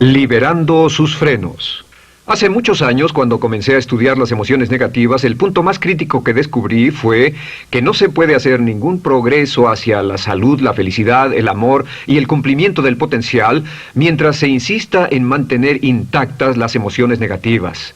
Liberando sus frenos. Hace muchos años, cuando comencé a estudiar las emociones negativas, el punto más crítico que descubrí fue que no se puede hacer ningún progreso hacia la salud, la felicidad, el amor y el cumplimiento del potencial mientras se insista en mantener intactas las emociones negativas.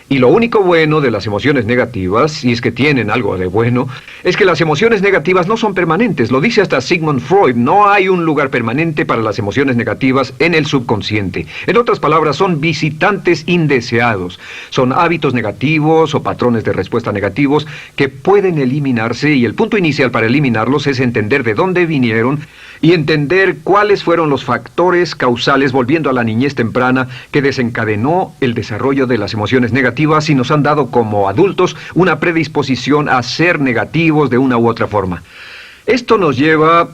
Y lo único bueno de las emociones negativas, si es que tienen algo de bueno, es que las emociones negativas no son permanentes. Lo dice hasta Sigmund Freud, no hay un lugar permanente para las emociones negativas en el subconsciente. En otras palabras, son visitantes indeseados. Son hábitos negativos o patrones de respuesta negativos que pueden eliminarse, y el punto inicial para eliminarlos es entender de dónde vinieron y entender cuáles fueron los factores causales, volviendo a la niñez temprana, que desencadenó el desarrollo de las emociones negativas y nos han dado como adultos una predisposición a ser negativos de una u otra forma. Esto nos lleva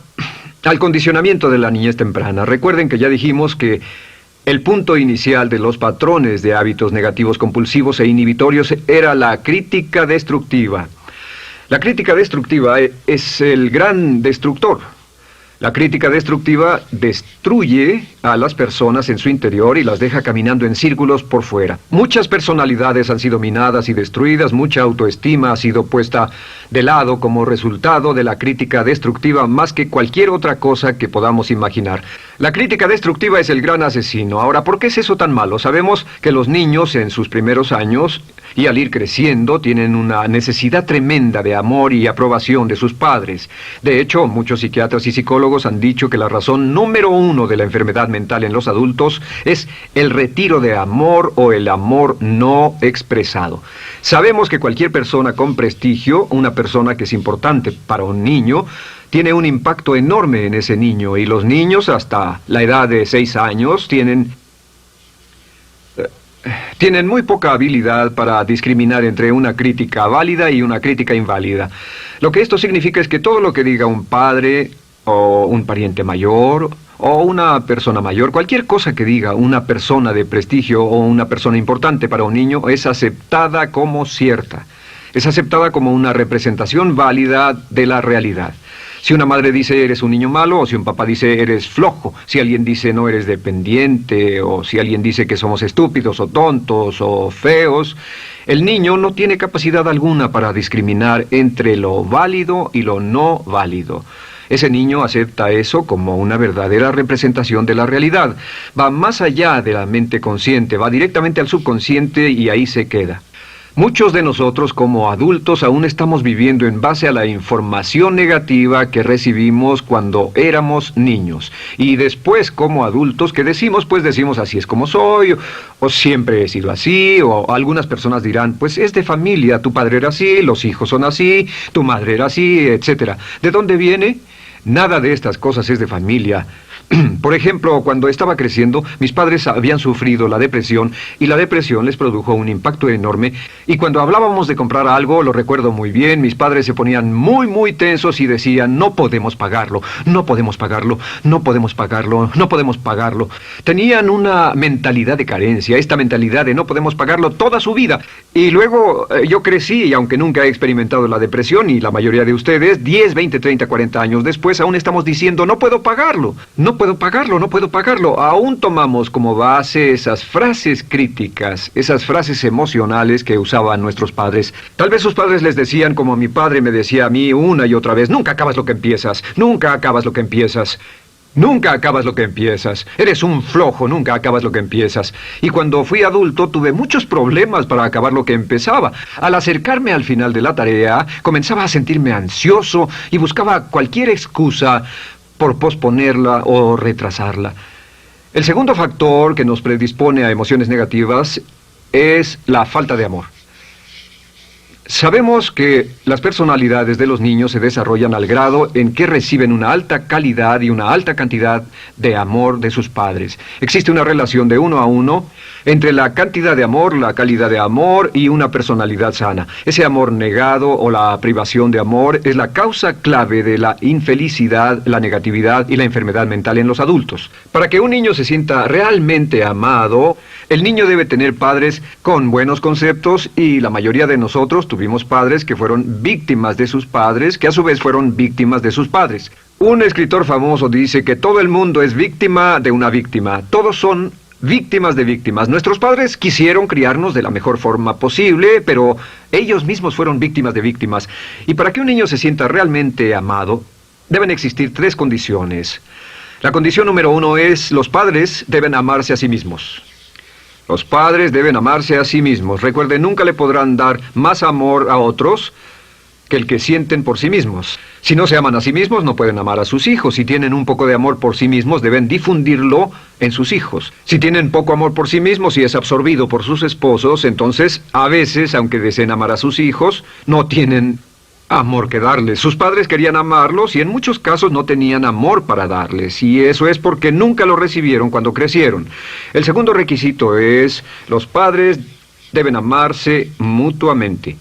al condicionamiento de la niñez temprana. Recuerden que ya dijimos que el punto inicial de los patrones de hábitos negativos compulsivos e inhibitorios era la crítica destructiva. La crítica destructiva es el gran destructor. La crítica destructiva destruye a las personas en su interior y las deja caminando en círculos por fuera. Muchas personalidades han sido minadas y destruidas, mucha autoestima ha sido puesta de lado como resultado de la crítica destructiva más que cualquier otra cosa que podamos imaginar. La crítica destructiva es el gran asesino. Ahora, ¿por qué es eso tan malo? Sabemos que los niños en sus primeros años y al ir creciendo tienen una necesidad tremenda de amor y aprobación de sus padres. De hecho, muchos psiquiatras y psicólogos han dicho que la razón número uno de la enfermedad mental en los adultos es el retiro de amor o el amor no expresado. Sabemos que cualquier persona con prestigio, una persona que es importante para un niño, tiene un impacto enorme en ese niño, y los niños hasta la edad de 6 años tienen muy poca habilidad para discriminar entre una crítica válida y una crítica inválida. Lo que esto significa es que todo lo que diga un padre o un pariente mayor o una persona mayor, cualquier cosa que diga una persona de prestigio o una persona importante para un niño es aceptada como cierta. Es aceptada como una representación válida de la realidad. Si una madre dice eres un niño malo, o si un papá dice eres flojo, si alguien dice no eres dependiente, o si alguien dice que somos estúpidos o tontos o feos, el niño no tiene capacidad alguna para discriminar entre lo válido y lo no válido. Ese niño acepta eso como una verdadera representación de la realidad. Va más allá de la mente consciente, va directamente al subconsciente y ahí se queda. Muchos de nosotros como adultos aún estamos viviendo en base a la información negativa que recibimos cuando éramos niños. Y después como adultos, ¿qué decimos? Pues decimos así es como soy, o siempre he sido así, o algunas personas dirán, pues es de familia, tu padre era así, los hijos son así, tu madre era así, etc. ¿De dónde viene? Nada de estas cosas es de familia. Por ejemplo, cuando estaba creciendo, mis padres habían sufrido la depresión y la depresión les produjo un impacto enorme. Y cuando hablábamos de comprar algo, lo recuerdo muy bien, mis padres se ponían muy tensos y decían, no podemos pagarlo, no podemos pagarlo, no podemos pagarlo, no podemos pagarlo. Tenían una mentalidad de carencia, esta mentalidad de no podemos pagarlo toda su vida. Y luego yo crecí y aunque nunca he experimentado la depresión, y la mayoría de ustedes, 10, 20, 30, 40 años después, aún estamos diciendo, no puedo pagarlo, no puedo pagarlo, no puedo pagarlo. Aún tomamos como base esas frases críticas, esas frases emocionales que usaban nuestros padres. Tal vez sus padres les decían como mi padre me decía a mí una y otra vez, nunca acabas lo que empiezas, nunca acabas lo que empiezas. Nunca acabas lo que empiezas. Eres un flojo, nunca acabas lo que empiezas. Y cuando fui adulto tuve muchos problemas para acabar lo que empezaba. Al acercarme al final de la tarea, comenzaba a sentirme ansioso y buscaba cualquier excusa por posponerla o retrasarla. El segundo factor que nos predispone a emociones negativas es la falta de amor. Sabemos que las personalidades de los niños se desarrollan al grado en que reciben una alta calidad y una alta cantidad de amor de sus padres. Existe una relación de 1 a 1 entre la cantidad de amor, la calidad de amor y una personalidad sana. Ese amor negado o la privación de amor es la causa clave de la infelicidad, la negatividad y la enfermedad mental en los adultos. Para que un niño se sienta realmente amado, el niño debe tener padres con buenos conceptos, y la mayoría de nosotros tuvimos padres que fueron víctimas de sus padres, que a su vez fueron víctimas de sus padres. Un escritor famoso dice que todo el mundo es víctima de una víctima. Todos son víctimas de víctimas. Nuestros padres quisieron criarnos de la mejor forma posible, pero ellos mismos fueron víctimas de víctimas. Y para que un niño se sienta realmente amado, deben existir 3 condiciones. La condición número 1 es: los padres deben amarse a sí mismos. Los padres deben amarse a sí mismos. Recuerden, nunca le podrán dar más amor a otros que el que sienten por sí mismos. Si no se aman a sí mismos, no pueden amar a sus hijos. Si tienen un poco de amor por sí mismos, deben difundirlo en sus hijos. Si tienen poco amor por sí mismos y es absorbido por sus esposos, entonces, a veces, aunque deseen amar a sus hijos, no tienen amor que darles. Sus padres querían amarlos y en muchos casos no tenían amor para darles. Y eso es porque nunca lo recibieron cuando crecieron. El segundo requisito es: los padres deben amarse mutuamente.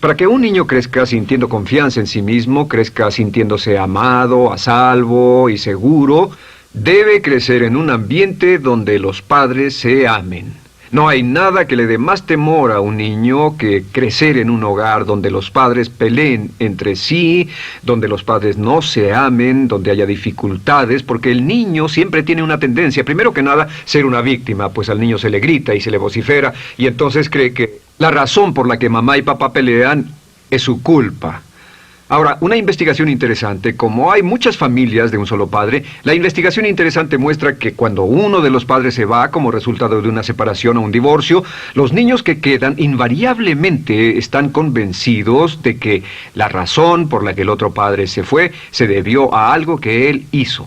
Para que un niño crezca sintiendo confianza en sí mismo, crezca sintiéndose amado, a salvo y seguro, debe crecer en un ambiente donde los padres se amen. No hay nada que le dé más temor a un niño que crecer en un hogar donde los padres peleen entre sí, donde los padres no se amen, donde haya dificultades, porque el niño siempre tiene una tendencia, primero que nada, ser una víctima, pues al niño se le grita y se le vocifera, y entonces cree que la razón por la que mamá y papá pelean es su culpa. Ahora, una investigación interesante: como hay muchas familias de un solo padre, la investigación interesante muestra que cuando uno de los padres se va como resultado de una separación o un divorcio, los niños que quedan invariablemente están convencidos de que la razón por la que el otro padre se fue se debió a algo que él hizo.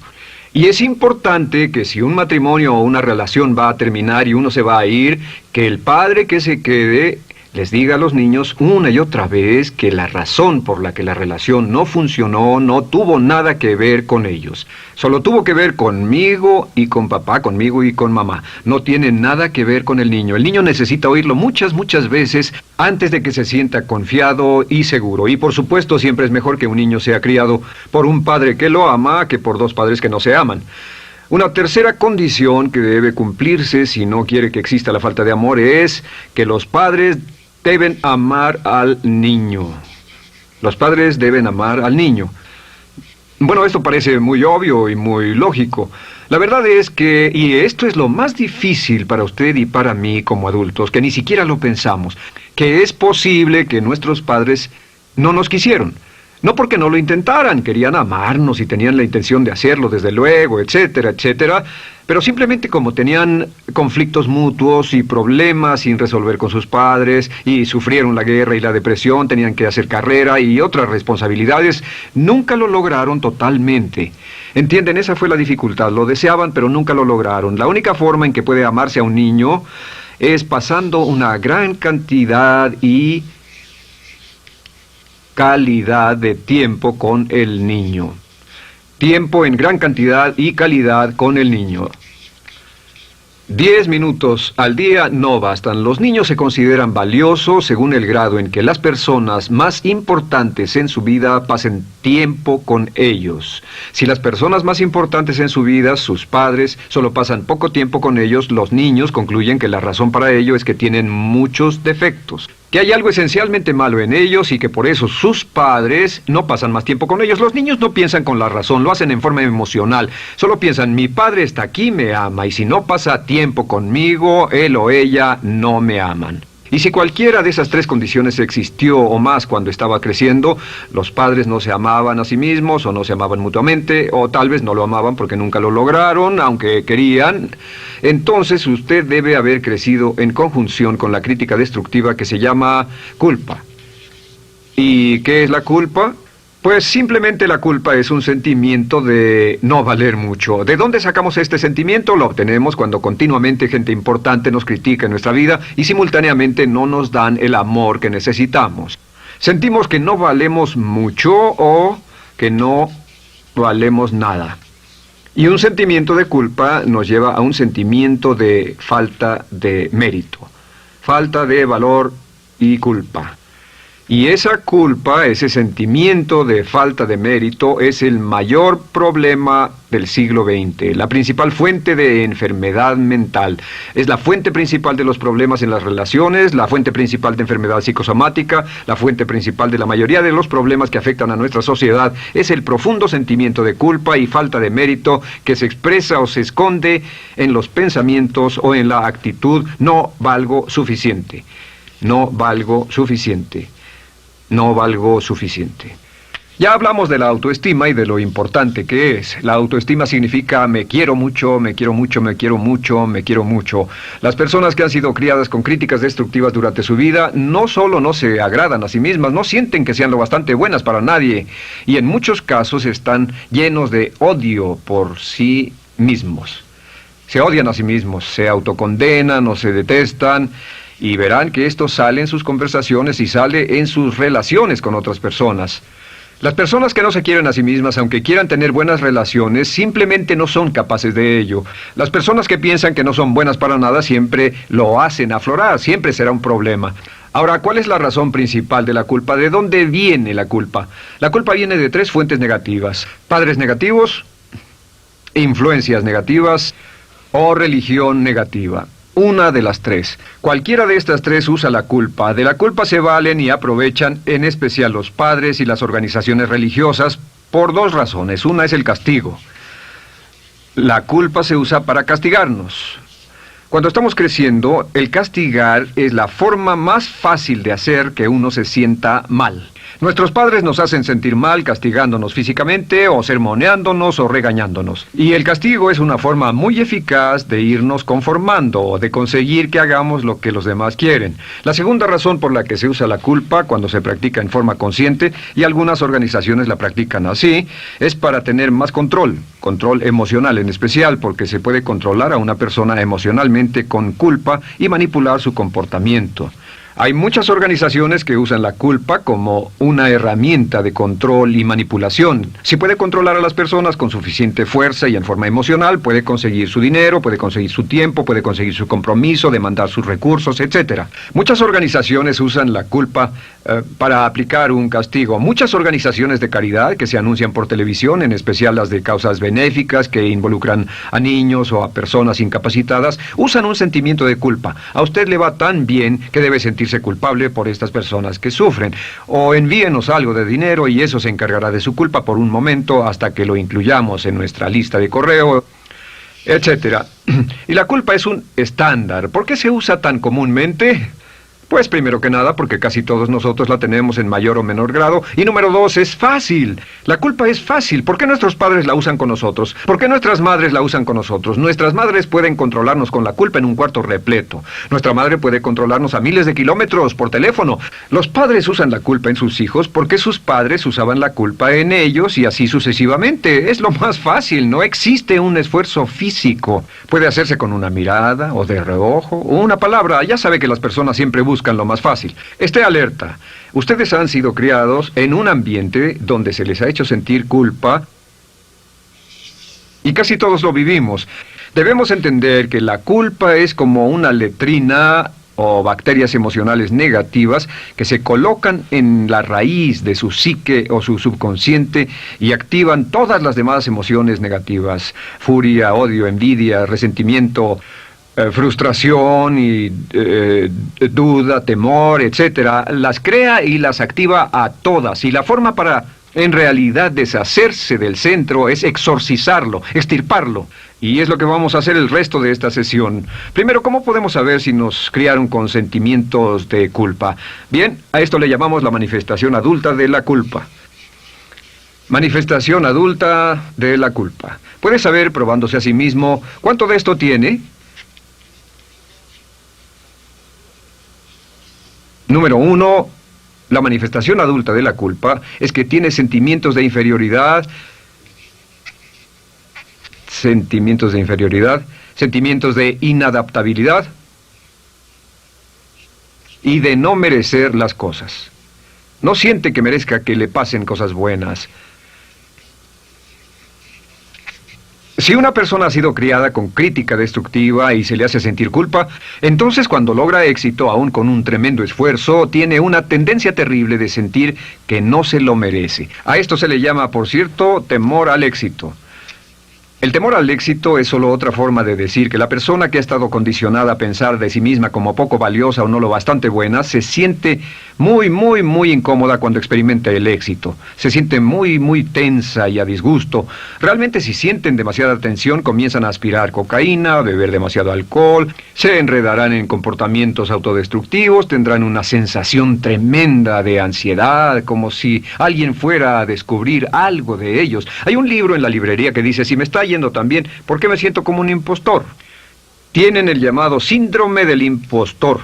Y es importante que si un matrimonio o una relación va a terminar y uno se va a ir, que el padre que se quede les diga a los niños una y otra vez que la razón por la que la relación no funcionó no tuvo nada que ver con ellos. Solo tuvo que ver conmigo y con papá, conmigo y con mamá. No tiene nada que ver con el niño. El niño necesita oírlo muchas veces antes de que se sienta confiado y seguro. Y por supuesto, siempre es mejor que un niño sea criado por un padre que lo ama que por 2 padres que no se aman. Una tercera condición que debe cumplirse si no quiere que exista la falta de amor es que los padres deben amar al niño. Los padres deben amar al niño. Bueno, esto parece muy obvio y muy lógico. La verdad es que, y esto es lo más difícil para usted y para mí como adultos, que ni siquiera lo pensamos, que es posible que nuestros padres no nos quisieron. No porque no lo intentaran, querían amarnos y tenían la intención de hacerlo, desde luego, etcétera, etcétera, pero simplemente como tenían conflictos mutuos y problemas sin resolver con sus padres, y sufrieron la guerra y la depresión, tenían que hacer carrera y otras responsabilidades, nunca lo lograron totalmente. ¿Entienden? Esa fue la dificultad. Lo deseaban, pero nunca lo lograron. La única forma en que puede amarse a un niño es pasando una gran cantidad y calidad de tiempo con el niño. Tiempo en gran cantidad y calidad con el niño. 10 minutos al día no bastan. Los niños se consideran valiosos según el grado en que las personas más importantes en su vida pasen tiempo con ellos. Si las personas más importantes en su vida, sus padres, solo pasan poco tiempo con ellos, los niños concluyen que la razón para ello es que tienen muchos defectos, que hay algo esencialmente malo en ellos y que por eso sus padres no pasan más tiempo con ellos. Los niños no piensan con la razón, lo hacen en forma emocional. Solo piensan: mi padre está aquí, me ama, y si no pasa tiempo conmigo, él o ella no me aman. Y si cualquiera de esas 3 condiciones existió o más cuando estaba creciendo, los padres no se amaban a sí mismos, o no se amaban mutuamente, o tal vez no lo amaban porque nunca lo lograron, aunque querían, entonces usted debe haber crecido en conjunción con la crítica destructiva que se llama culpa. ¿Y qué es la culpa? Pues simplemente la culpa es un sentimiento de no valer mucho. ¿De dónde sacamos este sentimiento? Lo obtenemos cuando continuamente gente importante nos critica en nuestra vida y simultáneamente no nos dan el amor que necesitamos. Sentimos que no valemos mucho o que no valemos nada. Y un sentimiento de culpa nos lleva a un sentimiento de falta de mérito, falta de valor y culpa. Y esa culpa, ese sentimiento de falta de mérito, es el mayor problema del siglo XX, la principal fuente de enfermedad mental. Es la fuente principal de los problemas en las relaciones, la fuente principal de enfermedad psicosomática, la fuente principal de la mayoría de los problemas que afectan a nuestra sociedad. Es el profundo sentimiento de culpa y falta de mérito que se expresa o se esconde en los pensamientos o en la actitud: no valgo suficiente, no valgo suficiente. No valgo suficiente. Ya hablamos de la autoestima y de lo importante que es. La autoestima significa me quiero mucho, me quiero mucho, me quiero mucho, me quiero mucho. Las personas que han sido criadas con críticas destructivas durante su vida no solo no se agradan a sí mismas, no sienten que sean lo bastante buenas para nadie, y en muchos casos están llenos de odio por sí mismos. Se odian a sí mismos, se autocondenan o se detestan. Y verán que esto sale en sus conversaciones y sale en sus relaciones con otras personas. Las personas que no se quieren a sí mismas, aunque quieran tener buenas relaciones, simplemente no son capaces de ello. Las personas que piensan que no son buenas para nada siempre lo hacen aflorar, siempre será un problema. Ahora, ¿cuál es la razón principal de la culpa? ¿De dónde viene la culpa? La culpa viene de 3 fuentes negativas: padres negativos, influencias negativas o religión negativa. Una de las 3. Cualquiera de estas 3 usa la culpa. De la culpa se valen y aprovechan, en especial los padres y las organizaciones religiosas, por 2 razones. Una es el castigo. La culpa se usa para castigarnos. Cuando estamos creciendo, el castigar es la forma más fácil de hacer que uno se sienta mal. Nuestros padres nos hacen sentir mal castigándonos físicamente o sermoneándonos o regañándonos. Y el castigo es una forma muy eficaz de irnos conformando o de conseguir que hagamos lo que los demás quieren. La segunda razón por la que se usa la culpa cuando se practica en forma consciente, y algunas organizaciones la practican así, es para tener más control emocional en especial, porque se puede controlar a una persona emocionalmente con culpa y manipular su comportamiento. Hay muchas organizaciones que usan la culpa como una herramienta de control y manipulación. Si puede controlar a las personas con suficiente fuerza y en forma emocional, puede conseguir su dinero, puede conseguir su tiempo, puede conseguir su compromiso, demandar sus recursos, etc. Muchas organizaciones usan la culpa para aplicar un castigo. Muchas organizaciones de caridad que se anuncian por televisión, en especial las de causas benéficas que involucran a niños o a personas incapacitadas, usan un sentimiento de culpa. A usted le va tan bien que debe sentirse culpable por estas personas que sufren. O envíenos algo de dinero y eso se encargará de su culpa por un momento hasta que lo incluyamos en nuestra lista de correo, etc. Y la culpa es un estándar. ¿Por qué se usa tan comúnmente? Pues primero que nada porque casi todos nosotros la tenemos en mayor o menor grado. Y número 2, es fácil. La culpa es fácil. ¿Por qué nuestros padres la usan con nosotros? ¿Por qué nuestras madres la usan con nosotros? Nuestras madres pueden controlarnos con la culpa en un cuarto repleto. Nuestra madre puede controlarnos a miles de kilómetros por teléfono. Los padres usan la culpa en sus hijos porque sus padres usaban la culpa en ellos y así sucesivamente. Es lo más fácil. No existe un esfuerzo físico. Puede hacerse con una mirada o de reojo o una palabra. Ya sabe que las personas siempre buscan lo más fácil. Esté alerta. Ustedes han sido criados en un ambiente donde se les ha hecho sentir culpa y casi todos lo vivimos. Debemos entender que la culpa es como una letrina o bacterias emocionales negativas que se colocan en la raíz de su psique o su subconsciente y activan todas las demás emociones negativas: furia, odio, envidia, resentimiento, frustración y duda, temor, etcétera. Las crea y las activa a todas. Y la forma para, en realidad, deshacerse del centro es exorcizarlo, extirparlo. Y es lo que vamos a hacer el resto de esta sesión. Primero, ¿cómo podemos saber si nos criaron con sentimientos de culpa? Bien, a esto le llamamos la manifestación adulta de la culpa. Manifestación adulta de la culpa. Puede saber, probándose a sí mismo, ¿cuánto de esto tiene? Número 1, la manifestación adulta de la culpa es que tiene sentimientos de inferioridad, sentimientos de inadaptabilidad y de no merecer las cosas. No siente que merezca que le pasen cosas buenas. Si una persona ha sido criada con crítica destructiva y se le hace sentir culpa, entonces cuando logra éxito, aún con un tremendo esfuerzo, tiene una tendencia terrible de sentir que no se lo merece. A esto se le llama, por cierto, temor al éxito. El temor al éxito es solo otra forma de decir que la persona que ha estado condicionada a pensar de sí misma como poco valiosa o no lo bastante buena, se siente muy incómoda cuando experimenta el éxito. Se siente muy tensa y a disgusto. Realmente si sienten demasiada tensión, comienzan a aspirar cocaína, a beber demasiado alcohol, se enredarán en comportamientos autodestructivos, tendrán una sensación tremenda de ansiedad, como si alguien fuera a descubrir algo de ellos. Hay un libro en la librería que dice, si me está yendo tan bien, ¿por qué me siento como un impostor? Tienen el llamado síndrome del impostor.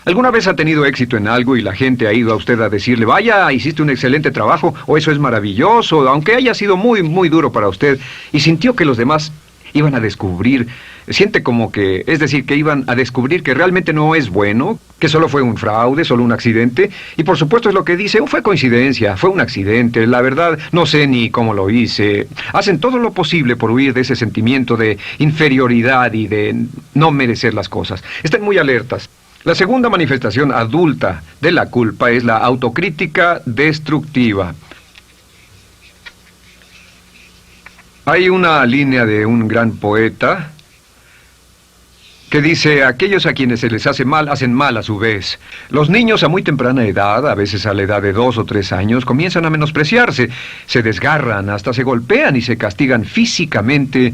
¿Alguna vez ha tenido éxito en algo y la gente ha ido a usted a decirle, vaya, hiciste un excelente trabajo, o eso es maravilloso, aunque haya sido muy duro para usted, y sintió que los demás iban a descubrir, siente como que, es decir, que iban a descubrir que realmente no es bueno, que solo fue un fraude, solo un accidente, y por supuesto es lo que dice, fue coincidencia, fue un accidente, la verdad, no sé ni cómo lo hice. Hacen todo lo posible por huir de ese sentimiento de inferioridad y de no merecer las cosas. Estén muy alertas. La segunda manifestación adulta de la culpa es la autocrítica destructiva. Hay una línea de un gran poeta que dice, aquellos a quienes se les hace mal, hacen mal a su vez. Los niños a muy temprana edad, a veces a la edad de 2 o 3 años, comienzan a menospreciarse, se desgarran, hasta se golpean y se castigan físicamente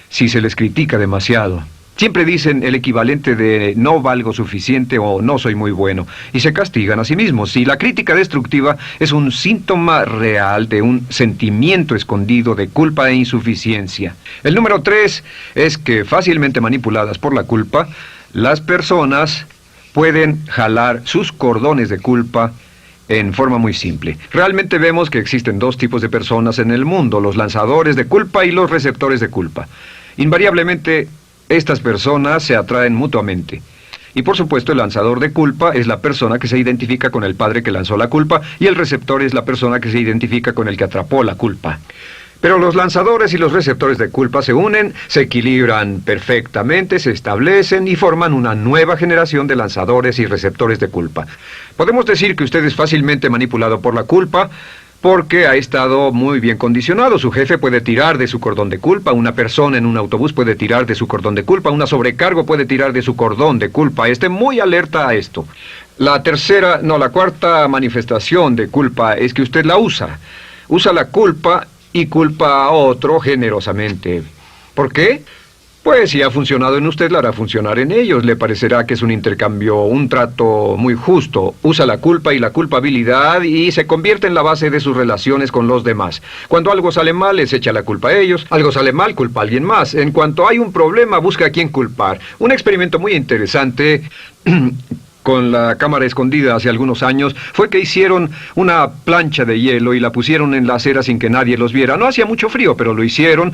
si se les critica demasiado. Siempre dicen el equivalente de no valgo suficiente o no soy muy bueno, y se castigan a sí mismos. Y la crítica destructiva es un síntoma real de un sentimiento escondido de culpa e insuficiencia. El número 3 es que fácilmente manipuladas por la culpa, las personas pueden jalar sus cordones de culpa en forma muy simple. Realmente vemos que existen dos tipos de personas en el mundo, los lanzadores de culpa y los receptores de culpa. Invariablemente, estas personas se atraen mutuamente. Y por supuesto el lanzador de culpa es la persona que se identifica con el padre que lanzó la culpa y el receptor es la persona que se identifica con el que atrapó la culpa. Pero los lanzadores y los receptores de culpa se unen, se equilibran perfectamente, se establecen y forman una nueva generación de lanzadores y receptores de culpa. Podemos decir que usted es fácilmente manipulado por la culpa, porque ha estado muy bien condicionado. Su jefe puede tirar de su cordón de culpa, una persona en un autobús puede tirar de su cordón de culpa, una sobrecargo puede tirar de su cordón de culpa. Esté muy alerta a esto. La cuarta manifestación de culpa es que usted la usa. Usa la culpa y culpa a otro generosamente. ¿Por qué? Pues si ha funcionado en usted, la hará funcionar en ellos. Le parecerá que es un intercambio, un trato muy justo. Usa la culpa y la culpabilidad y se convierte en la base de sus relaciones con los demás. Cuando algo sale mal, les echa la culpa a ellos. Algo sale mal, culpa a alguien más. En cuanto hay un problema, busca a quién culpar. Un experimento muy interesante con la cámara escondida hace algunos años, fue que hicieron una plancha de hielo y la pusieron en la acera sin que nadie los viera. No hacía mucho frío, pero lo hicieron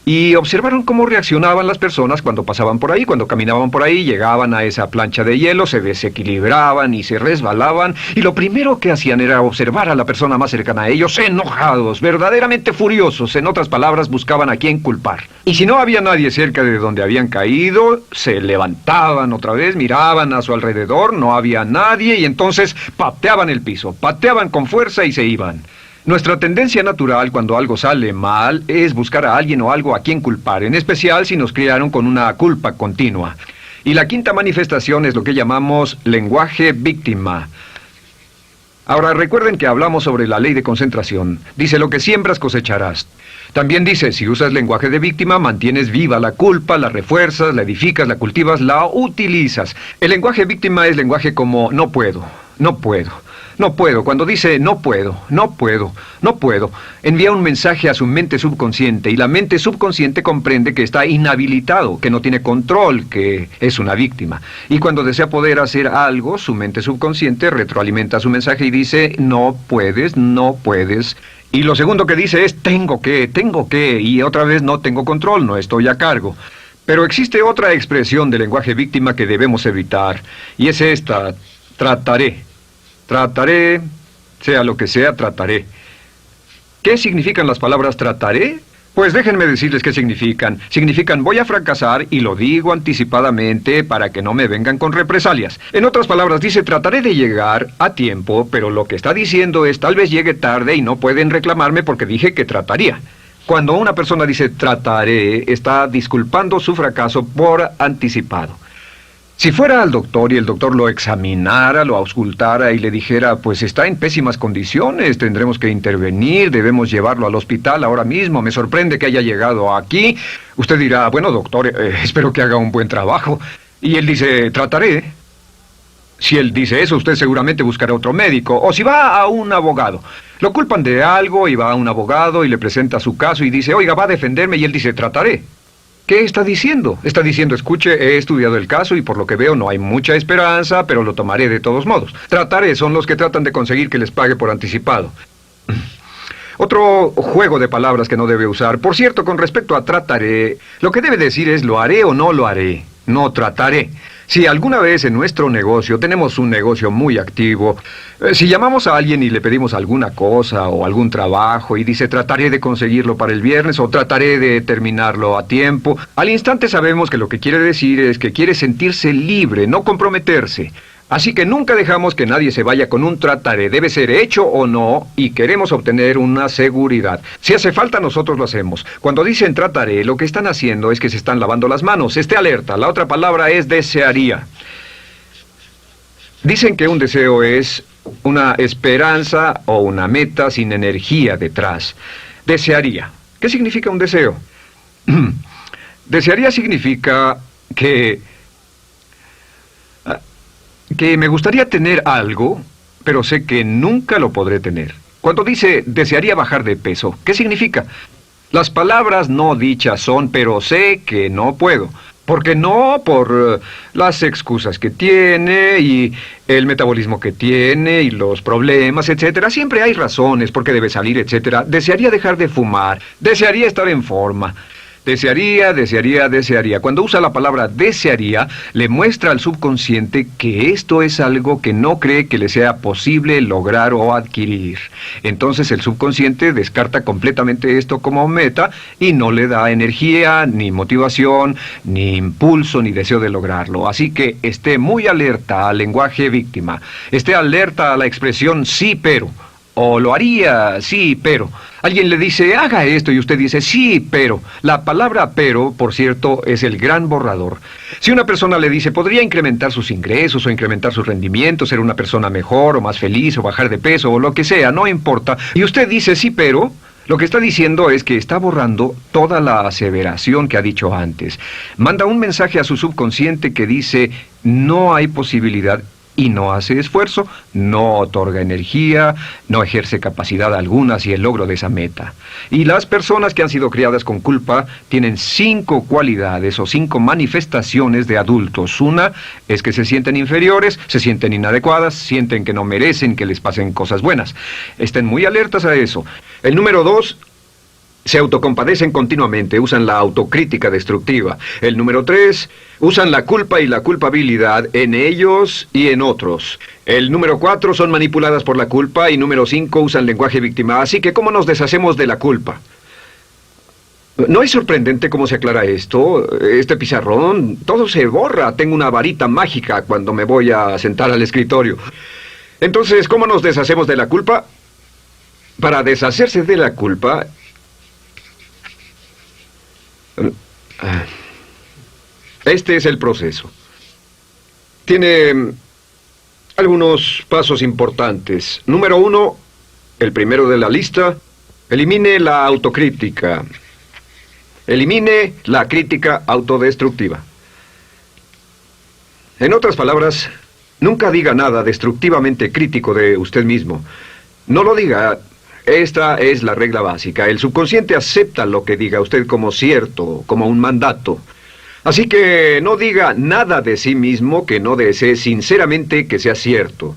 y observaron cómo reaccionaban las personas cuando pasaban por ahí, cuando caminaban por ahí, llegaban a esa plancha de hielo, se desequilibraban y se resbalaban, y lo primero que hacían era observar a la persona más cercana a ellos, enojados, verdaderamente furiosos. En otras palabras, buscaban a quién culpar. Y si no había nadie cerca de donde habían caído, se levantaban otra vez, miraban a su alrededor, no había nadie y entonces pateaban el piso, pateaban con fuerza y se iban. Nuestra tendencia natural cuando algo sale mal es buscar a alguien o algo a quien culpar, en especial si nos criaron con una culpa continua. Y la quinta manifestación es lo que llamamos lenguaje víctima. Ahora recuerden que hablamos sobre la ley de concentración. Dice, lo que siembras cosecharás. También dice, si usas lenguaje de víctima, mantienes viva la culpa, la refuerzas, la edificas, la cultivas, la utilizas. El lenguaje víctima es lenguaje como no puedo, no puedo, no puedo. Cuando dice no puedo, no puedo, no puedo, envía un mensaje a su mente subconsciente y la mente subconsciente comprende que está inhabilitado, que no tiene control, que es una víctima. Y cuando desea poder hacer algo, su mente subconsciente retroalimenta su mensaje y dice no puedes, no puedes. Y lo segundo que dice es tengo que, y otra vez no tengo control, no estoy a cargo. Pero existe otra expresión del lenguaje víctima que debemos evitar, y es esta, trataré. Trataré, sea lo que sea, trataré. ¿Qué significan las palabras trataré? Pues déjenme decirles qué significan. Significan voy a fracasar y lo digo anticipadamente para que no me vengan con represalias. En otras palabras, dice trataré de llegar a tiempo, pero lo que está diciendo es tal vez llegue tarde y no pueden reclamarme porque dije que trataría. Cuando una persona dice trataré, está disculpando su fracaso por anticipado. Si fuera al doctor y el doctor lo examinara, lo auscultara y le dijera, pues está en pésimas condiciones, tendremos que intervenir, debemos llevarlo al hospital ahora mismo, me sorprende que haya llegado aquí. Usted dirá, bueno doctor, espero que haga un buen trabajo. Y él dice, trataré. Si él dice eso, usted seguramente buscará otro médico. O si va a un abogado. Lo culpan de algo y va a un abogado y le presenta su caso y dice, oiga, va a defenderme, y él dice, trataré. ¿Qué está diciendo? Está diciendo, escuche, he estudiado el caso y por lo que veo no hay mucha esperanza, pero lo tomaré de todos modos. Trataré son los que tratan de conseguir que les pague por anticipado. Otro juego de palabras que no debe usar. Por cierto, con respecto a trataré, lo que debe decir es lo haré o no lo haré. No trataré. Si alguna vez en nuestro negocio, tenemos un negocio muy activo, si llamamos a alguien y le pedimos alguna cosa o algún trabajo y dice trataré de conseguirlo para el viernes o trataré de terminarlo a tiempo, al instante sabemos que lo que quiere decir es que quiere sentirse libre, no comprometerse. Así que nunca dejamos que nadie se vaya con un trataré, debe ser hecho o no, y queremos obtener una seguridad. Si hace falta, nosotros lo hacemos. Cuando dicen trataré, lo que están haciendo es que se están lavando las manos. Esté alerta, la otra palabra es desearía. Dicen que un deseo es una esperanza o una meta sin energía detrás. Desearía. ¿Qué significa un deseo? Desearía significa que me gustaría tener algo, pero sé que nunca lo podré tener. Cuando dice desearía bajar de peso, ¿qué significa? Las palabras no dichas son, pero sé que no puedo. ¿Por qué no? Por las excusas que tiene y el metabolismo que tiene y los problemas, etcétera. Siempre hay razones por qué debe salir, etcétera. Desearía dejar de fumar, desearía estar en forma. Desearía, desearía, desearía. Cuando usa la palabra desearía, le muestra al subconsciente que esto es algo que no cree que le sea posible lograr o adquirir. Entonces el subconsciente descarta completamente esto como meta y no le da energía, ni motivación, ni impulso, ni deseo de lograrlo. Así que esté muy alerta al lenguaje víctima. Esté alerta a la expresión sí, pero. O lo haría, sí, pero. Alguien le dice, haga esto, y usted dice, sí, pero. La palabra pero, por cierto, es el gran borrador. Si una persona le dice, podría incrementar sus ingresos o incrementar su rendimiento, ser una persona mejor o más feliz o bajar de peso o lo que sea, no importa. Y usted dice, sí, pero. Lo que está diciendo es que está borrando toda la aseveración que ha dicho antes. Manda un mensaje a su subconsciente que dice, no hay posibilidad. Y no hace esfuerzo, no otorga energía, no ejerce capacidad alguna hacia el logro de esa meta. Y las personas que han sido criadas con culpa tienen 5 cualidades o 5 manifestaciones de adultos. Una es que se sienten inferiores, se sienten inadecuadas, sienten que no merecen que les pasen cosas buenas. Estén muy alertas a eso. El número 2... se autocompadecen continuamente, usan la autocrítica destructiva. El número 3, usan la culpa y la culpabilidad en ellos y en otros. El número 4, son manipuladas por la culpa. Y número 5, usan lenguaje víctima. Así que, ¿cómo nos deshacemos de la culpa? ¿No es sorprendente cómo se aclara esto? Este pizarrón, todo se borra. Tengo una varita mágica cuando me voy a sentar al escritorio. Entonces, ¿cómo nos deshacemos de la culpa? Para deshacerse de la culpa... este es el proceso. Tiene algunos pasos importantes. Número 1, el primero de la lista, elimine la autocrítica. Elimine la crítica autodestructiva. En otras palabras, nunca diga nada destructivamente crítico de usted mismo. No lo diga. Esta es la regla básica. El subconsciente acepta lo que diga usted como cierto, como un mandato. Así que no diga nada de sí mismo que no desee sinceramente que sea cierto.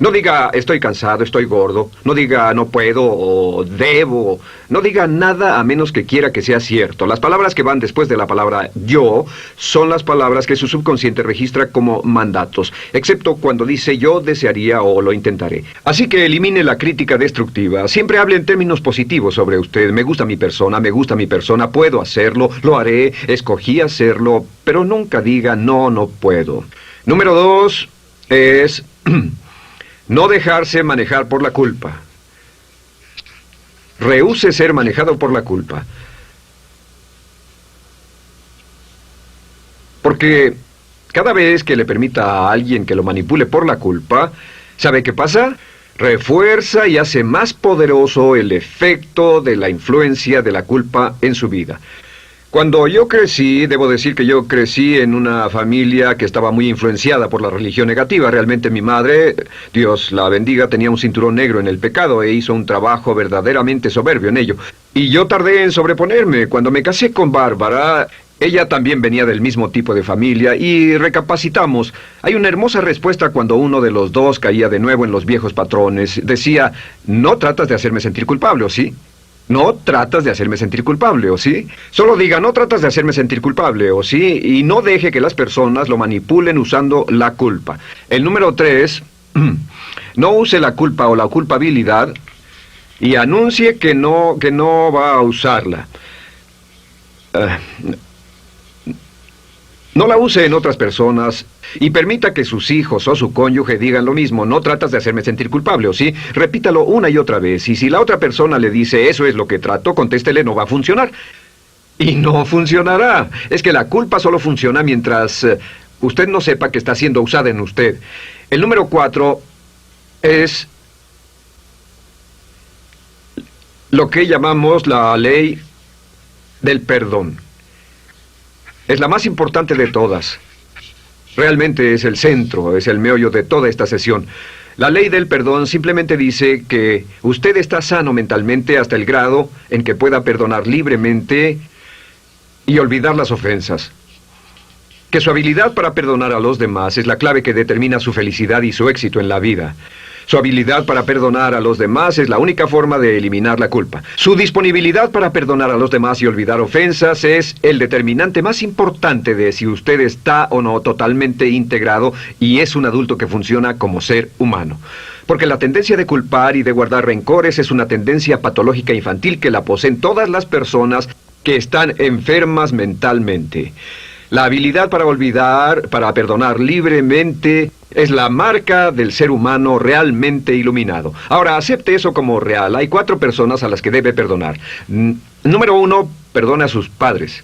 No diga estoy cansado, estoy gordo. No diga no puedo o debo. No diga nada a menos que quiera que sea cierto. Las palabras que van después de la palabra yo son las palabras que su subconsciente registra como mandatos, excepto cuando dice yo desearía o lo intentaré. Así que elimine la crítica destructiva. Siempre hable en términos positivos sobre usted. Me gusta mi persona, puedo hacerlo, lo haré, escogí hacerlo, pero nunca diga no, no puedo. Número 2 es no dejarse manejar por la culpa. Rehúse ser manejado por la culpa. Porque cada vez que le permita a alguien que lo manipule por la culpa, ¿sabe qué pasa? Refuerza y hace más poderoso el efecto de la influencia de la culpa en su vida. Cuando yo crecí, debo decir que yo crecí en una familia que estaba muy influenciada por la religión negativa. Realmente mi madre, Dios la bendiga, tenía un cinturón negro en el pecado e hizo un trabajo verdaderamente soberbio en ello. Y yo tardé en sobreponerme. Cuando me casé con Bárbara, ella también venía del mismo tipo de familia y recapacitamos. Hay una hermosa respuesta cuando uno de los dos caía de nuevo en los viejos patrones. Decía, no tratas de hacerme sentir culpable, ¿o sí? No tratas de hacerme sentir culpable, ¿o sí? Solo diga, no tratas de hacerme sentir culpable, ¿o sí? Y no deje que las personas lo manipulen usando la culpa. El número 3, no use la culpa o la culpabilidad y anuncie que no va a usarla. No la use en otras personas y permita que sus hijos o su cónyuge digan lo mismo. No tratas de hacerme sentir culpable, ¿o sí? Repítalo una y otra vez. Y si la otra persona le dice eso es lo que trato, contéstele no va a funcionar. Y no funcionará. Es que la culpa solo funciona mientras usted no sepa que está siendo usada en usted. El número 4 es lo que llamamos la ley del perdón. Es la más importante de todas. Realmente es el centro, es el meollo de toda esta sesión. La ley del perdón simplemente dice que usted está sano mentalmente hasta el grado en que pueda perdonar libremente y olvidar las ofensas. Que su habilidad para perdonar a los demás es la clave que determina su felicidad y su éxito en la vida. Su habilidad para perdonar a los demás es la única forma de eliminar la culpa. Su disponibilidad para perdonar a los demás y olvidar ofensas es el determinante más importante de si usted está o no totalmente integrado y es un adulto que funciona como ser humano. Porque la tendencia de culpar y de guardar rencores es una tendencia patológica infantil que la poseen todas las personas que están enfermas mentalmente. La habilidad para olvidar, para perdonar libremente, es la marca del ser humano realmente iluminado. Ahora, acepte eso como real. Hay 4 personas a las que debe perdonar. Número 1, perdone a sus padres.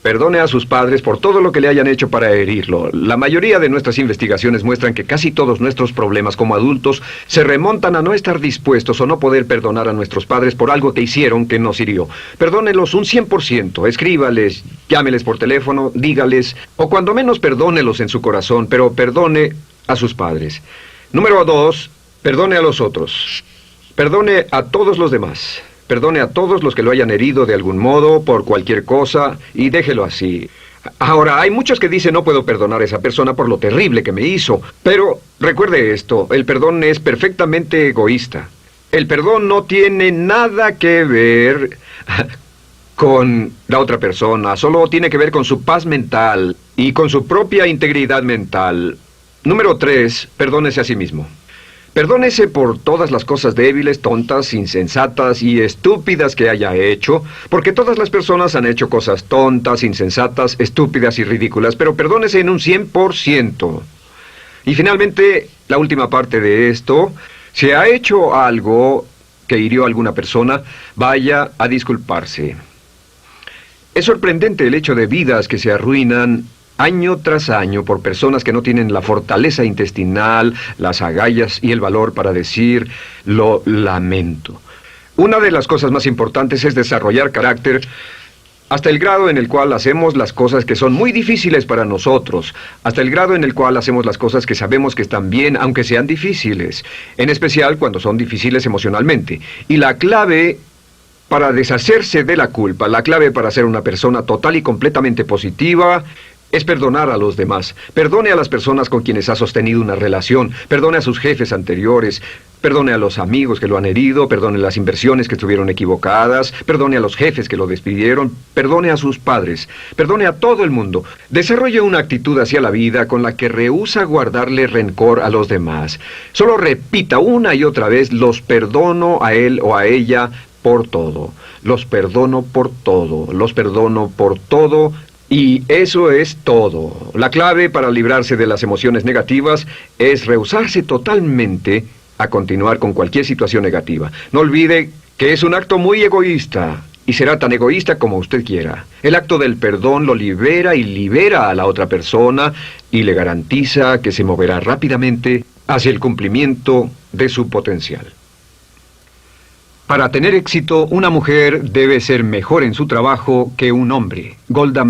Perdone a sus padres por todo lo que le hayan hecho para herirlo. La mayoría de nuestras investigaciones muestran que casi todos nuestros problemas como adultos se remontan a no estar dispuestos o no poder perdonar a nuestros padres por algo que hicieron que nos hirió. Perdónelos un 100%, escríbales, llámeles por teléfono, dígales, o cuando menos perdónelos en su corazón, pero perdone a sus padres. Número 2, perdone a los otros. Perdone a todos los demás. Perdone a todos los que lo hayan herido de algún modo, por cualquier cosa, y déjelo así. Ahora, hay muchos que dicen no puedo perdonar a esa persona por lo terrible que me hizo. Pero recuerde esto, el perdón es perfectamente egoísta. El perdón no tiene nada que ver con la otra persona, solo tiene que ver con su paz mental y con su propia integridad mental. Número 3, perdónese a sí mismo. Perdónese por todas las cosas débiles, tontas, insensatas y estúpidas que haya hecho, porque todas las personas han hecho cosas tontas, insensatas, estúpidas y ridículas, pero perdónese en un 100%. Y finalmente, la última parte de esto, si ha hecho algo que hirió a alguna persona, vaya a disculparse. Es sorprendente el hecho de vidas que se arruinan año tras año por personas que no tienen la fortaleza intestinal, las agallas y el valor para decir lo lamento. Una de las cosas más importantes es desarrollar carácter hasta el grado en el cual hacemos las cosas que son muy difíciles para nosotros, hasta el grado en el cual hacemos las cosas que sabemos que están bien, aunque sean difíciles, en especial cuando son difíciles emocionalmente. Y la clave para deshacerse de la culpa, la clave para ser una persona total y completamente positiva, es perdonar a los demás. Perdone a las personas con quienes ha sostenido una relación. Perdone a sus jefes anteriores. Perdone a los amigos que lo han herido. Perdone las inversiones que estuvieron equivocadas. Perdone a los jefes que lo despidieron. Perdone a sus padres. Perdone a todo el mundo. Desarrolle una actitud hacia la vida con la que rehúsa guardarle rencor a los demás. Solo repita una y otra vez: los perdono a él o a ella por todo. Los perdono por todo. Los perdono por todo. Y eso es todo. La clave para librarse de las emociones negativas es rehusarse totalmente a continuar con cualquier situación negativa. No olvide que es un acto muy egoísta y será tan egoísta como usted quiera. El acto del perdón lo libera y libera a la otra persona y le garantiza que se moverá rápidamente hacia el cumplimiento de su potencial. Para tener éxito, una mujer debe ser mejor en su trabajo que un hombre. Golda